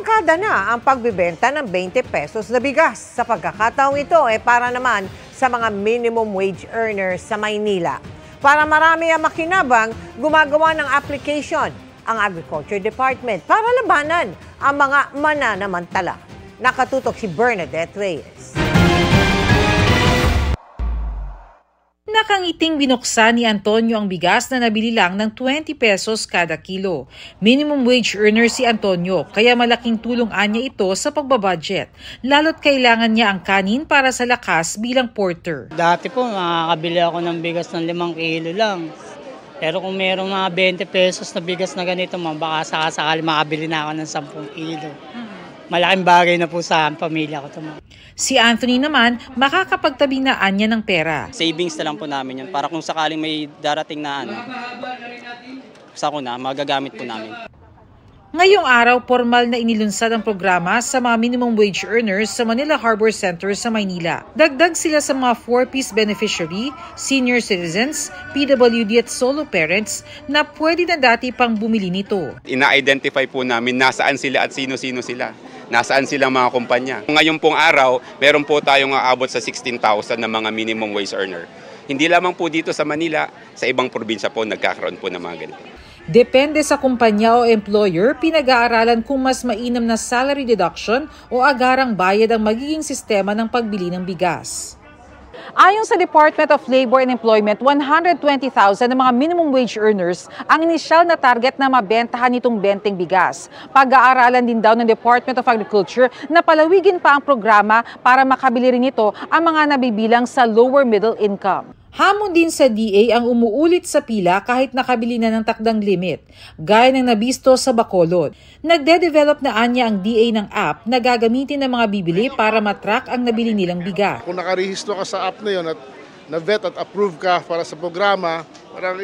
Barkada na ang pagbibenta ng 20 pesos na bigas. Sa pagkakataong ito, para naman sa mga minimum wage earners sa Maynila. Para marami ang makinabang, gumagawa ng application ang Agriculture Department para labanan ang mga mananamantala. Nakatutok si Bernadette Reyes. Nakangiting binuksan ni Antonio ang bigas na nabili lang ng 20 pesos kada kilo. Minimum wage earner si Antonio, kaya malaking tulong niya ito sa pagbabudget. Lalo't kailangan niya ang kanin para sa lakas bilang porter. Dati po, makakabili ako ng bigas ng 5 kilo lang. Pero kung mayroong mga 20 pesos na bigas na ganito, baka sakasakali makabili na ako ng 10 kilo. Malaking bagay na po sa pamilya ko ito. Si Anthony naman, makakapagtabi na niya ng pera. Savings na lang po namin yun para kung sakaling may darating na sakuna, magagamit po namin. Ngayong araw, formal na inilunsad ang programa sa mga minimum wage earners sa Manila Harbor Center sa Maynila. Dagdag sila sa mga 4-piece beneficiary, senior citizens, PWD at solo parents na pwede na dati pang bumili nito. Ina-identify po namin nasaan sila at sino-sino sila. Nasaan silang mga kumpanya. Ngayon pong araw, meron po tayong aabot sa 16,000 na mga minimum wage earner. Hindi lamang po dito sa Manila, sa ibang probinsya po nagkakaroon po ng mga ganito. Depende sa kumpanya o employer, pinag-aaralan kung mas mainam na salary deduction o agarang bayad ang magiging sistema ng pagbili ng bigas. Ayon sa Department of Labor and Employment, 120,000 ng mga minimum wage earners ang inisyal na target na mabentahan nitong 20 bigas. Pag-aaralan din daw ng Department of Agriculture na palawigin pa ang programa para makabili rin ito ang mga nabibilang sa lower middle income. Hamon din sa DA ang umuulit sa pila kahit nakabili na ng takdang limit, gaya ng nabisto sa Bacolod. Nagde-develop na anya ang DA ng app na gagamitin ng mga bibili para matrack ang nabili nilang bigas. Kung nakarehistro ka sa app na yun at na-vet at approve ka para sa programa, parang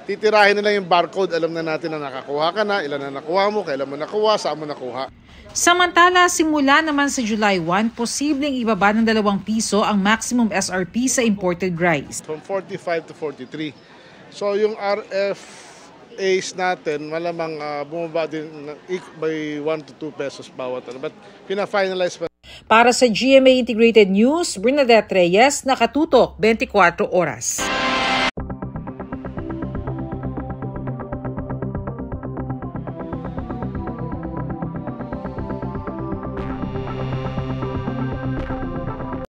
titirahin na lang yung barcode, alam na natin na nakakuha ka na, ilan na nakuha mo, kailan mo nakuha, saan mo nakuha. Samantala, simula naman sa July 1, posibleng ibaba ng 2 piso ang maximum SRP sa imported rice. From 45 to 43. So yung RFAs natin, malamang bumaba din by 1 to 2 pesos bawat. But pina-finalize pa. Para sa GMA Integrated News, Bernadette Reyes, nakatutok 24 oras.